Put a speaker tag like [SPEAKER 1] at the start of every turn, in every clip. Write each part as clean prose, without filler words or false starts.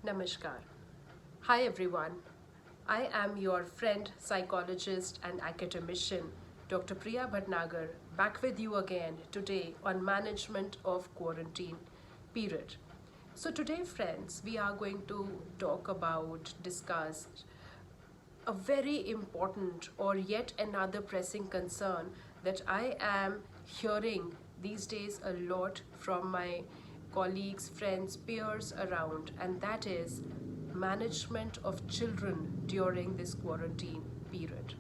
[SPEAKER 1] Namaskar. Hi everyone. I am your friend, psychologist, and academician, Dr. Priya Bhatnagar, back with you again today on management of quarantine period. So, today, friends, we are going to discuss a very important or yet another pressing concern that I am hearing these days a lot from my colleagues, friends, peers around, and that is management of children during this quarantine period.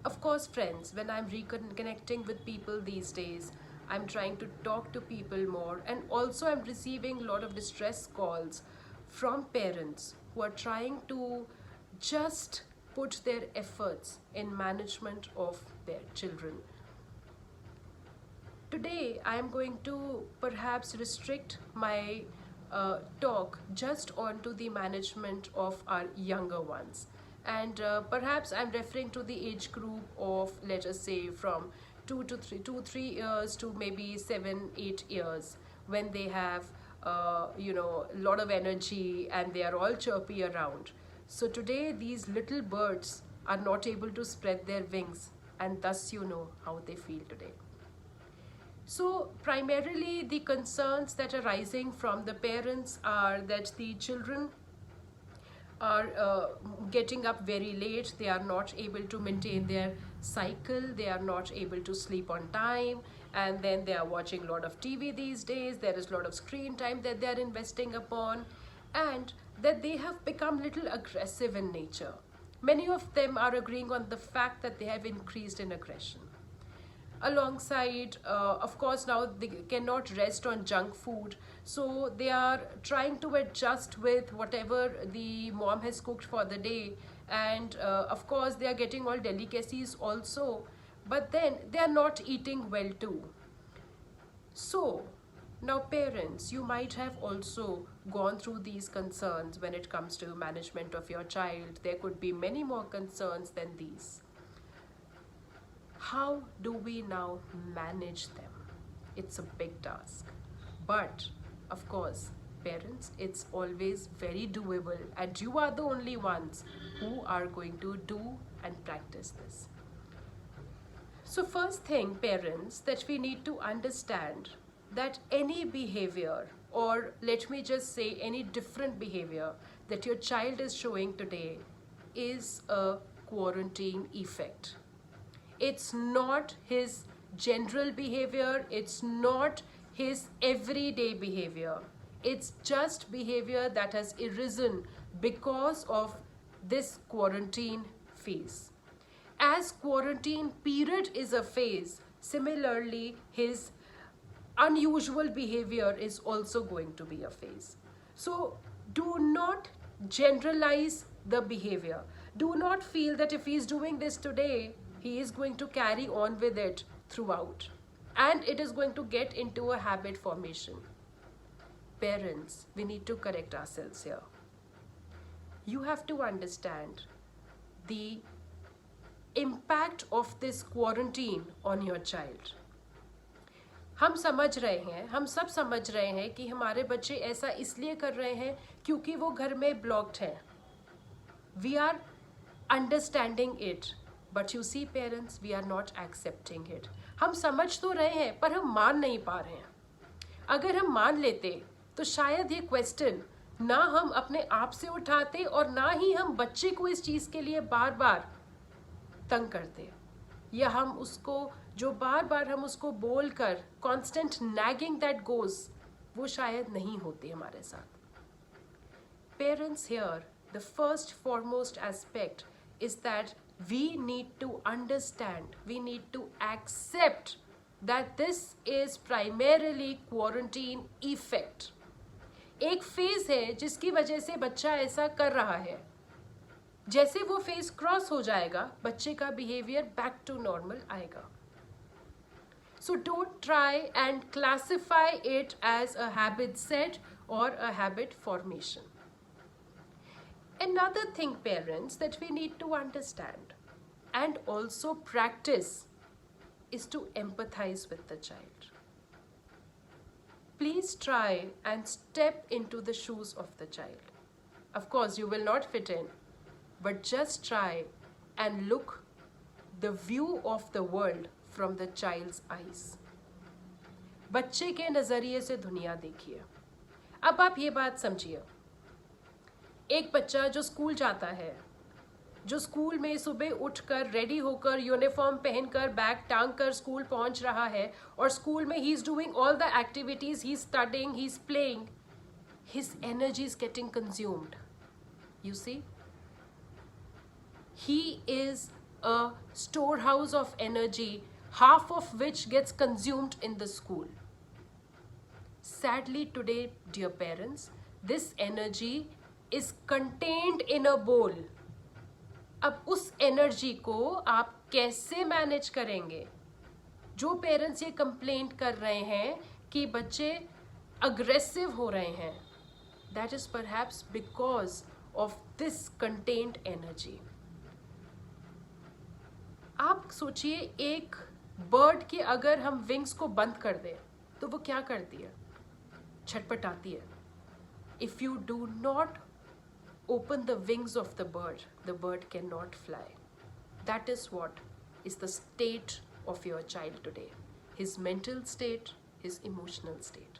[SPEAKER 1] Of course, friends, when I'm reconnecting with people these days, I'm trying to talk to people more, and also I'm receiving a lot of distress calls from parents who are trying to just put their efforts in management of their children. Today, I am going to perhaps restrict my talk just onto the management of our younger ones. And perhaps I'm referring to the age group of, let us say, from 2 to 3 years to maybe 7, 8 years, when they have, a lot of energy and they are all chirpy around. So today, these little birds are not able to spread their wings, and thus you know how they feel today. So, primarily, the concerns that are rising from the parents are that the children are getting up very late, they are not able to maintain their cycle, they are not able to sleep on time, and then they are watching a lot of TV these days, there is a lot of screen time that they are investing upon, and that they have become little aggressive in nature. Many of them are agreeing on the fact that they have increased in aggression. Alongside, of course, now they cannot rest on junk food, so they are trying to adjust with whatever the mom has cooked for the day, and of course they are getting all delicacies also, but then they are not eating well too. So now, parents, you might have also gone through these concerns when it comes to management of your child. There could be many more concerns than these. How do we now manage them? It's a big task. But of course, parents, it's always very doable, and you are the only ones who are going to do and practice this. So, first thing, parents, that we need to understand that any behavior, or let me just say any different behavior that your child is showing today, is a quarantine effect. It's not his general behavior, it's not his everyday behavior. It's just behavior that has arisen because of this quarantine phase. As quarantine period is a phase, similarly, his unusual behavior is also going to be a phase. So do not generalize the behavior. Do not feel that if he is doing this today, he is going to carry on with it throughout. And it is going to get into a habit formation. Parents, we need to correct ourselves here. You have to understand the impact of this quarantine on your child. हम समझ रहे हैं, हम सब समझ रहे हैं कि हमारे बच्चे ऐसा इसलिए कर रहे हैं क्योंकि वो घर में ब्लॉक्ड हैं. We are understanding it, but you see parents, we are not accepting it. हम समझ तो रहे हैं पर हम मान नहीं पा रहे हैं. अगर हम मान लेते तो शायद ये क्वेश्चन ना हम अपने आप से उठाते और ना ही हम बच्चे को इस चीज़ के लिए बार बार तंग करते, या हम उसको जो बार बार हम उसको बोल कर कॉन्स्टेंट नैगिंग दैट गोज, वो शायद नहीं होती हमारे साथ. Parents here, the first foremost aspect is that we need to understand, we need to accept that this is primarily quarantine effect. एक फेज है जिसकी वजह से बच्चा ऐसा कर रहा है. जैसे वो फेज क्रॉस हो जाएगा, बच्चे का बिहेवियर बैक टू नॉर्मल आएगा. So don't try and classify it as a habit set or a habit formation. Another thing, parents, that we need to understand and also practice is to empathize with the child. please try and step into the shoes of the child. Of course, you will not fit in, but just try and look the view of the world from the child's eyes. बच्चे के नज़रिए से दुनिया देखिए. अब आप ये बात समझिए, एक बच्चा जो स्कूल जाता है, जो स्कूल में सुबह उठकर रेडी होकर यूनिफॉर्म पहनकर बैग टांग कर स्कूल पहुंच रहा है, और स्कूल में he is doing all the activities, he is studying, he is playing, his energy is getting consumed. You see, he is a storehouse of energy, half of which gets consumed in the school. Sadly today, dear parents, this energy is contained in a bowl. अब उस energy को आप कैसे manage करेंगे? जो parents ये complaint कर रहे हैं कि बच्चे अग्रेसिव हो रहे हैं, that is perhaps because of this contained energy. आप सोचिए, एक बर्ड के अगर हम विंग्स को बंद कर दें तो वो क्या करती है? छटपटाती है. If you do not open the wings of the bird cannot fly. That is what is the state of your child today. His mental state, his emotional state.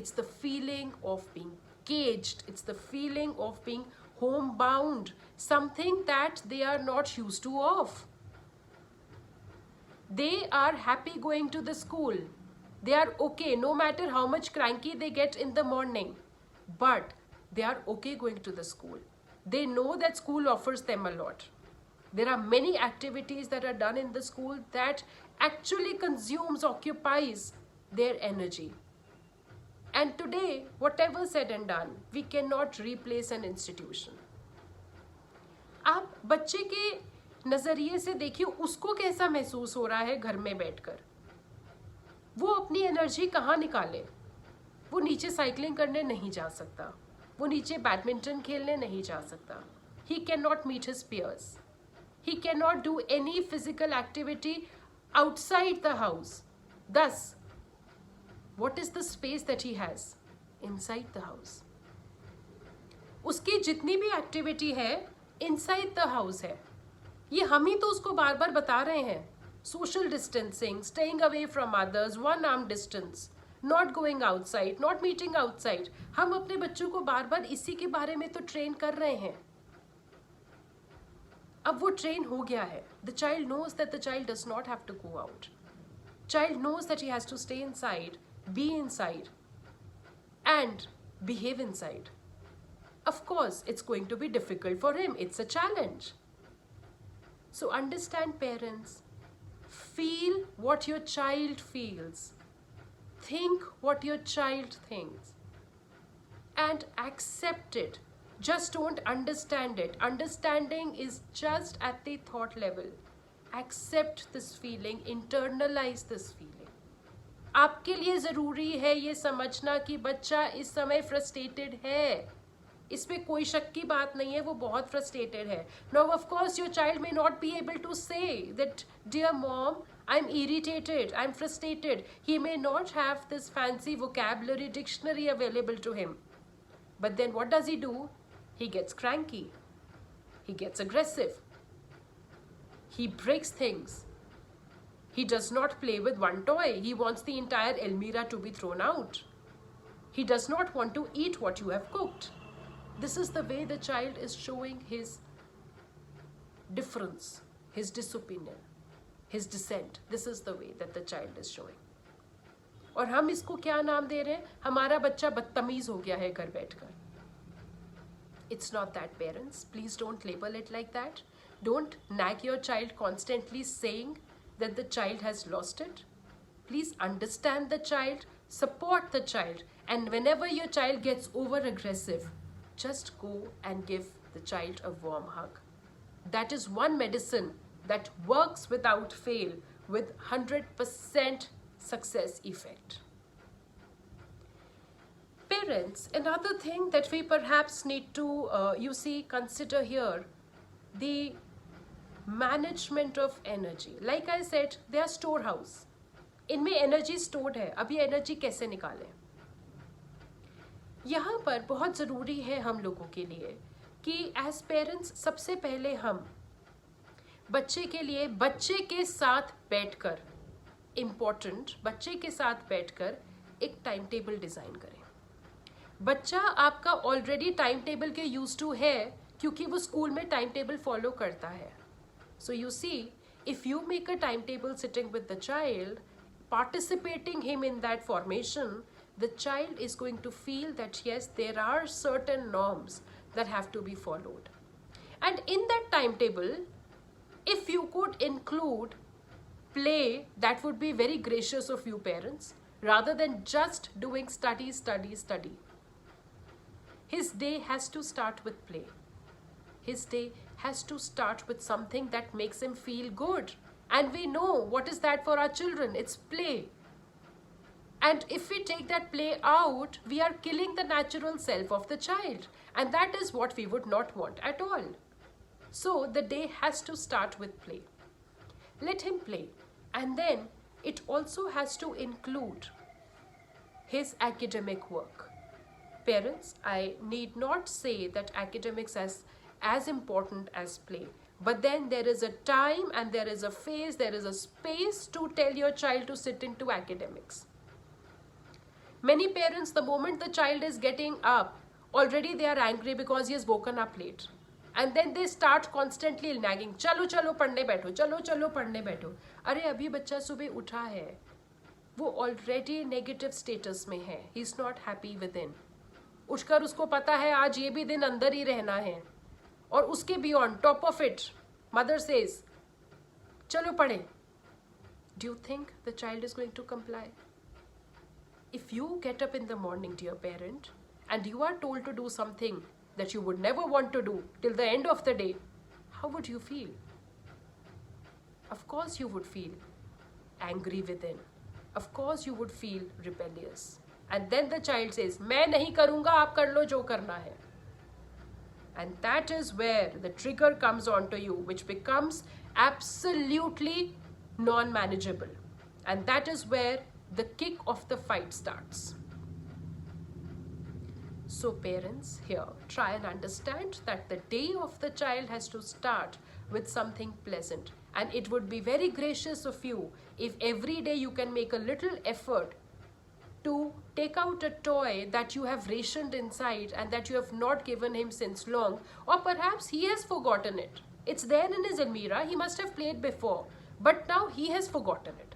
[SPEAKER 1] It's the feeling of being caged. It's the feeling of being homebound. Something that they are not used to of. They are happy going to the school. They are okay no matter how much cranky they get in the morning. But they are okay going to the school. They know that school offers them a lot. There are many activities that are done in the school that actually consumes, occupies their energy. And today, whatever said and done, we cannot replace an institution. आप बच्चे के नज़रिए से देखिए, उसको कैसा महसूस हो रहा है घर में बैठकर. वो अपनी एनर्जी कहाँ निकाले? वो नीचे साइकिलिंग करने नहीं जा सकता, वो नीचे बैडमिंटन खेलने नहीं जा सकता. He cannot meet his peers. He cannot do any physical activity outside the house. Thus, what is the space that he has inside the house? उसकी जितनी भी एक्टिविटी है inside the house है. ये हम ही तो उसको बार बार बता रहे हैं. Social distancing, staying away from others, 1 arm distance, not going outside, not meeting outside. हम अपने बच्चों को बार बार इसी के बारे में तो ट्रेन कर रहे हैं. अब वो ट्रेन हो गया है. The child knows that the child does not have to go out. Child knows that he has to stay inside, be inside and behave inside. Of course it's going to be difficult for him. It's a challenge. So understand parents. Feel what your child feels. Think what your child thinks and accept it. Just don't understand it. Understanding is just at the thought level. Accept this feeling, internalize this feeling. आपके लिए ज़रूरी है ये समझना कि बच्चा इस समय फ्रस्ट्रेटेड है. इसमें कोई शक की बात नहीं है, वो बहुत फ्रस्ट्रेटेड है. Now of course your child may not be able to say that, dear mom, I'm irritated, I'm frustrated. He may not have this fancy vocabulary dictionary available to him. But then what does he do? He gets cranky. He gets aggressive. He breaks things. He does not play with one toy. He wants the entire Elmira to be thrown out. He does not want to eat what you have cooked. This is the way the child is showing his difference, his disopinion, his dissent. This is the way that the child is showing. और हम इसको क्या नाम दे रहे हैं? हमारा बच्चा बदतमीज हो गया है घर बैठकर. It's not that, parents. Please don't label it like that. Don't nag your child constantly saying that the child has lost it. Please understand the child, support the child, and whenever your child gets over aggressive, just go and give the child a warm hug. That is one medicine that works without fail with 100% success effect. Parents, another thing that we perhaps need to, consider here, the management of energy. Like I said, they are storehouse. इनमें energy stored है. अब ये energy कैसे निकालें? यहाँ पर बहुत ज़रूरी है हम लोगों के लिए कि एज पेरेंट्स सबसे पहले हम बच्चे के लिए बच्चे के साथ बैठकर, इम्पॉर्टेंट, बच्चे के साथ बैठकर एक टाइम टेबल डिज़ाइन करें। बच्चा आपका ऑलरेडी टाइम टेबल के यूज टू है क्योंकि वो स्कूल में टाइम टेबल फॉलो करता है। So you see, if you make a time table sitting with the child, participating him in that formation, the child is going to feel that yes, there are certain norms that have to be followed. And in that timetable, if you could include play, that would be very gracious of you parents, rather than just doing study, study, study. His day has to start with play. His day has to start with something that makes him feel good. And we know what is that for our children. It's play. And if we take that play out, we are killing the natural self of the child. And that is what we would not want at all. So the day has to start with play. Let him play. And then it also has to include his academic work. Parents, I need not say that academics is as important as play. But then there is a time and there is a phase, there is a space to tell your child to sit into academics. Many parents, the moment the child is getting up, already they are angry because he has woken up late. And then they start constantly nagging, चलो चलो पढ़ने बैठो, चलो चलो पढ़ने बैठो. अरे अभी बच्चा सुबह उठा है, वो ऑलरेडी नेगेटिव स्टेटस में है, he is not happy with in. उठकर उसको पता है आज ये भी दिन अंदर ही रहना है, और उसके beyond top of it mother says चलो पढ़े. Do you think the child is going to comply? If you get up in the morning dear parent and you are told to do something that you would never want to do till the end of the day, how would you feel? Of course you would feel angry within. Of course you would feel rebellious. And then the child says, मैं नहीं करूँगा, आप कर लो जो करना है. And that is where the trigger comes onto you, which becomes absolutely non-manageable. And that is where the kick of the fight starts. So parents, here, try and understand that the day of the child has to start with something pleasant. And it would be very gracious of you if every day you can make a little effort to take out a toy that you have rationed inside and that you have not given him since long, or perhaps he has forgotten it. It's there in his almirah, he must have played before, but now he has forgotten it.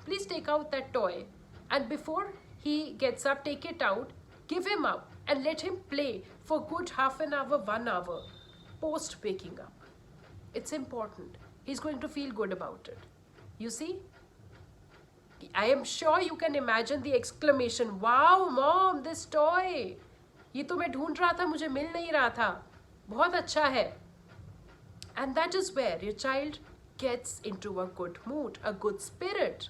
[SPEAKER 1] Please take out that toy, and before he gets up, take it out, give him up, and let him play for good half an hour, 1 hour, post waking up. It's important. He's going to feel good about it. You see? I am sure you can imagine the exclamation, wow mom, this toy, ये तो मैं ढूंढ रहा था, मुझे मिल नहीं रहा था, बहुत अच्छा है. And that is where your child gets into a good mood, a good spirit.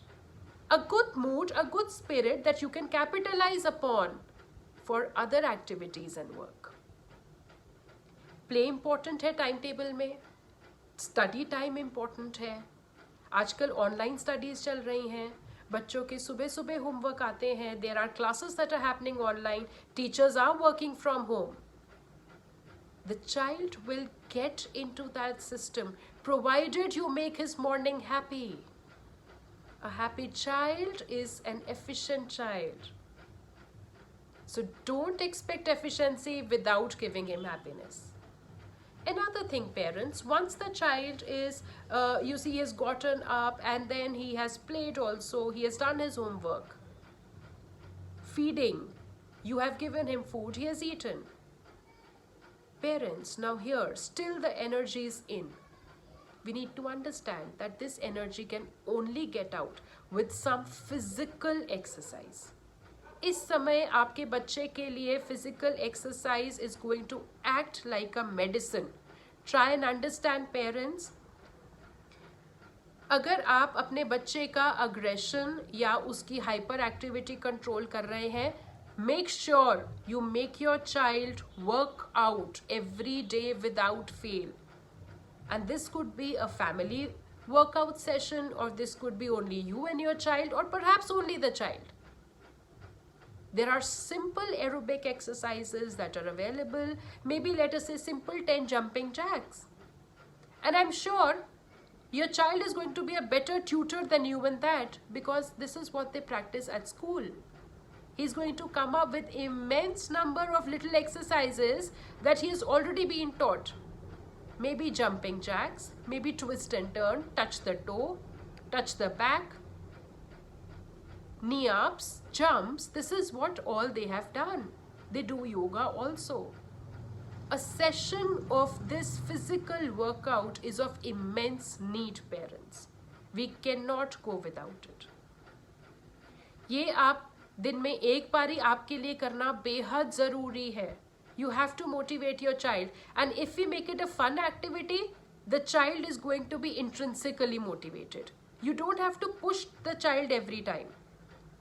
[SPEAKER 1] A good mood, a good spirit that you can capitalize upon for other activities and work. Play important है time table में, study time important है. आजकल online studies चल रही हैं, बच्चों के सुबह सुबह होमवर्क आते हैं, there are classes that are happening online, teachers are working from home. The child will get into that system provided you make his morning happy. A happy child is an efficient child. So don't expect efficiency without giving him happiness. Another thing, parents, once the child is, you see, he has gotten up and then he has played also, he has done his homework. Feeding, you have given him food, he has eaten. Parents, now here, still the energy is in. We need to understand that this energy can only get out with some physical exercise. इस समय आपके बच्चे के लिए physical exercise is going to act like a medicine. Try and understand, parents. अगर आप अपने बच्चे का aggression या उसकी hyper activity control कर रहे हैं, make sure you make your child work out every day without fail. And this could be a family workout session, or this could be only you and your child, or perhaps only the child. There are simple aerobic exercises that are available. Maybe let us say simple 10 jumping jacks. And I'm sure your child is going to be a better tutor than you in that, because this is what they practice at school. He's going to come up with immense number of little exercises that he has already been taught. Maybe jumping jacks, maybe twist and turn, touch the toe, touch the back, knee ups, jumps. This is what all they have done. They do yoga also. A session of this physical workout is of immense need, parents. We cannot go without it. ये आप दिन में एक बारी आपके लिए करना बेहद ज़रूरी है. You have to motivate your child, and if we make it a fun activity, the child is going to be intrinsically motivated. You don't have to push the child every time.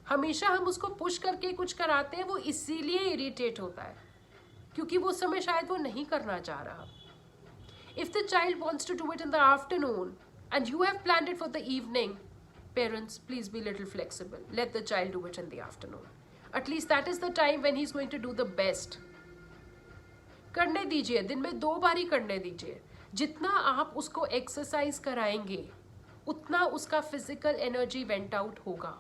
[SPEAKER 1] हमेशा हम उसको push करके कुछ कराते हैं, वो इसीलिए irritate होता है क्योंकि वो समय शायद वो नहीं करना चाह रहा. If the child wants to do it in the afternoon and you have planned it for the evening, parents, please be a little flexible. Let the child do it in the afternoon. At least that is the time when he's going to do the best. करने दीजिए, दिन में 2 बारी करने दीजिए. जितना आप उसको एक्सरसाइज कराएंगे उतना उसका फिजिकल एनर्जी वेंट आउट होगा.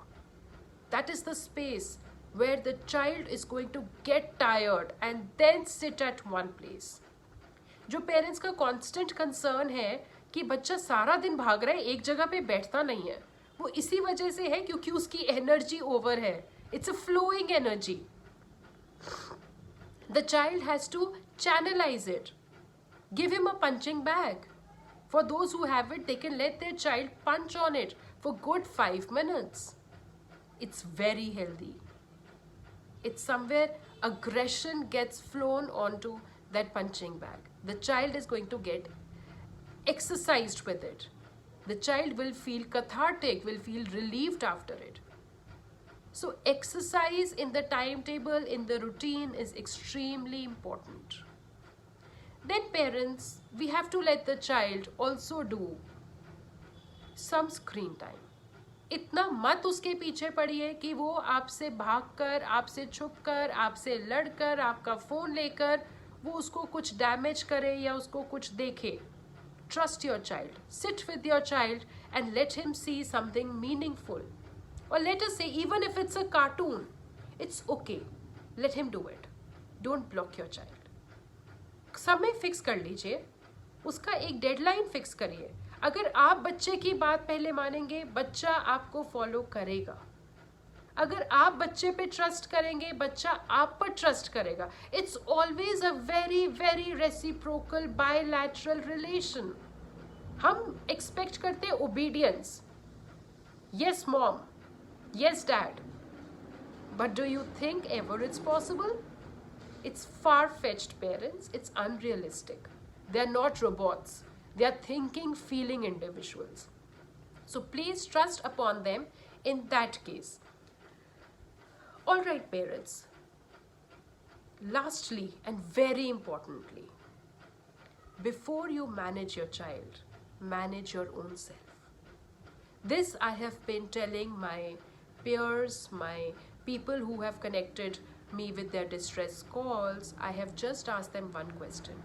[SPEAKER 1] That is the space where the child is going to get tired and then sit at one place. जो पेरेंट्स का कांस्टेंट कंसर्न है कि बच्चा सारा दिन भाग रहा है, एक जगह पे बैठता नहीं है, वो इसी वजह से है क्योंकि उसकी एनर्जी ओवर है. It's a flowing energy. The child has to channelize it. Give him a punching bag. For those who have it, they can let their child punch on it for good 5 minutes. It's very healthy. It's somewhere aggression gets flown onto that punching bag. The child is going to get exercised with it. The child will feel cathartic, will feel relieved after it. So exercise in the timetable, in the routine is extremely important. Then parents, we have to let the child also do some screen time. इतना मत उसके पीछे पड़िए कि वो आपसे भागकर, आपसे छुपकर, आपसे लड़कर, आपका फ़ोन लेकर वो उसको कुछ डैमेज करे या उसको कुछ देखे. Trust your child. Sit with your child and let him see something meaningful. Or let us say, even if it's a cartoon, it's okay. Let him do it. Don't block your child. समय fix कर लीजिए, उसका एक deadline fix करिए. अगर आप बच्चे की बात पहले मानेंगे, बच्चा आपको फॉलो करेगा. अगर आप बच्चे पे ट्रस्ट करेंगे, बच्चा आप पर ट्रस्ट करेगा. It's always a very very reciprocal bilateral relation. हम एक्सपेक्ट करते हैं obedience. Yes mom, yes dad, but do you think ever it's possible? It's far-fetched, parents. It's unrealistic. They're not robots. They are thinking, feeling individuals. So please trust upon them in that case. All right, parents. Lastly and very importantly, before you manage your child, manage your own self. This I have been telling my peers, my people who have connected me with their distress calls. I have just asked them one question.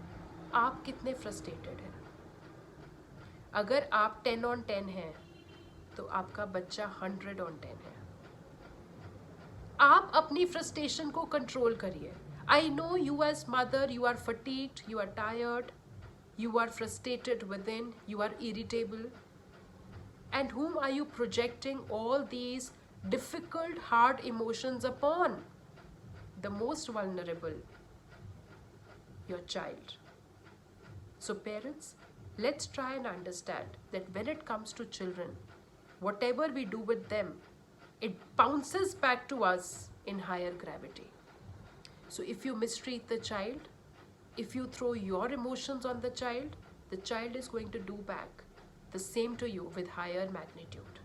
[SPEAKER 1] आप कितने frustrated हैं? अगर आप 10 on 10 हैं तो आपका बच्चा 100 on 10 है. आप अपनी frustration को control करिए. I know you as mother, you are fatigued, you are tired, you are frustrated within, you are irritable. And whom are you projecting all these difficult, hard emotions upon? The most vulnerable, your child. So parents, let's try and understand that when it comes to children, whatever we do with them, it bounces back to us in higher gravity. So if you mistreat the child, if you throw your emotions on the child is going to do back the same to you with higher magnitude.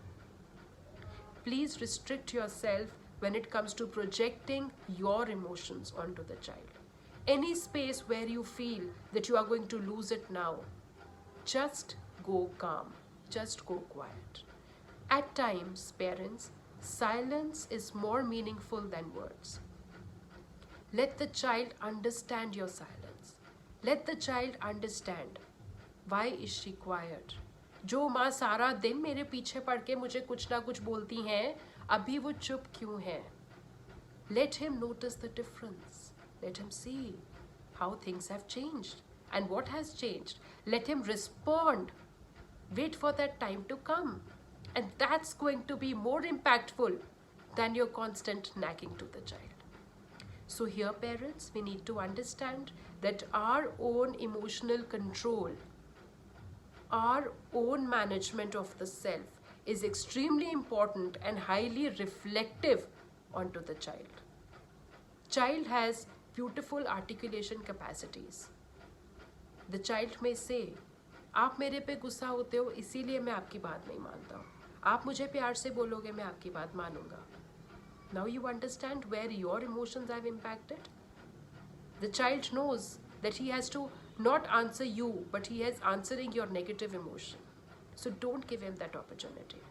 [SPEAKER 1] Please restrict yourself when it comes to projecting your emotions onto the child. Any space where you feel that you are going to lose it now, just go calm, just go quiet. At times, parents, silence is more meaningful than words. Let the child understand your silence. Let the child understand why is she quiet. जो माँ सारा दिन मेरे पीछे पड़ के मुझे कुछ ना कुछ बोलती हैं, अभी वो चुप क्यों है? Let him notice the difference. Let him see how things have changed and what has changed. Let him respond. Wait for that time to come. And that's going to be more impactful than your constant nagging to the child. So here, parents, we need to understand that our own emotional control, our own management of the self is extremely important and highly reflective onto the child. Child has beautiful articulation capacities. The child may say, आप मेरे पे गुस्सा होते हो इसीलिए मैं आपकी बात नहीं मानता हूँ. आप मुझे प्यार से बोलोगे मैं आपकी बात मानूंगा. Now you understand where your emotions have impacted? The child knows that he has to not answer you, but he is answering your negative emotion. So don't give him that opportunity.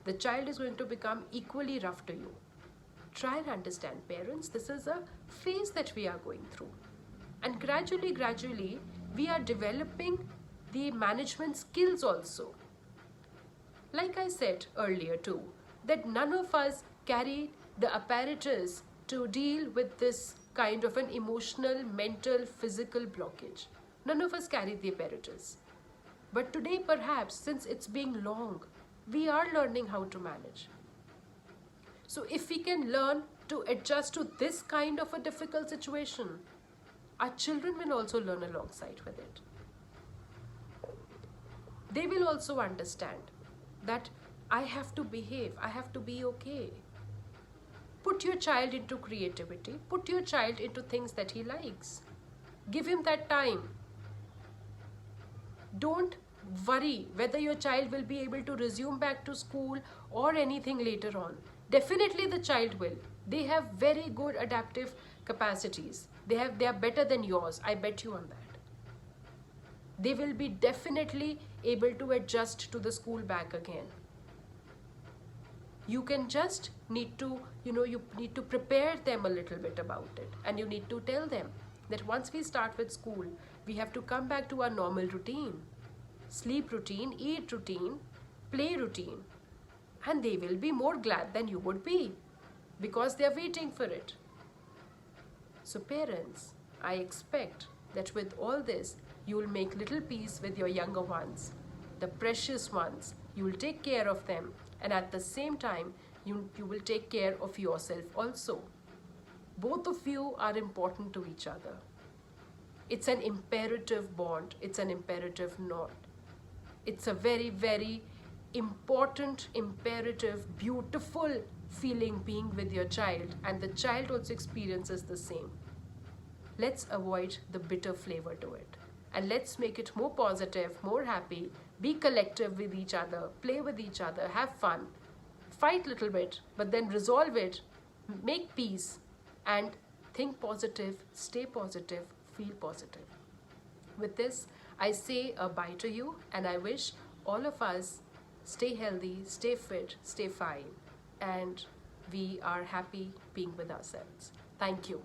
[SPEAKER 1] The child is going to become equally rough to you. Try and understand, parents, this is a phase that we are going through. And gradually, we are developing the management skills also. Like I said earlier too, that none of us carry the apparatus to deal with this kind of an emotional, mental, physical blockage. None of us carry the apparatus. But today, perhaps, since it's being long, we are learning how to manage. So if we can learn to adjust to this kind of a difficult situation, our children will also learn alongside with it. They will also understand that I have to behave, I have to be okay. Put your child into creativity, put your child into things that he likes. Give him that time. Don't worry whether your child will be able to resume back to school or anything later on. Definitely the child will. They have very good adaptive capacities. They are better than yours. I bet you on that. They will be definitely able to adjust to the school back again. You can just need to, you need to prepare them a little bit about it. And you need to tell them that once we start with school, we have to come back to our normal routine. Sleep routine, eat routine, play routine. And they will be more glad than you would be because they are waiting for it. So parents, I expect that with all this, you will make little peace with your younger ones, the precious ones. You will take care of them, and at the same time, you will take care of yourself also. Both of you are important to each other. It's an imperative bond. It's an imperative knot. It's a very, very important, imperative, beautiful feeling being with your child, and the child also experiences the same. Let's avoid the bitter flavor to it, and let's make it more positive, more happy, be collective with each other, play with each other, have fun, fight a little bit, but then resolve it, make peace, and think positive, stay positive, feel positive. With this, I say a bye to you, and I wish all of us stay healthy, stay fit, stay fine, and we are happy being with ourselves. Thank you.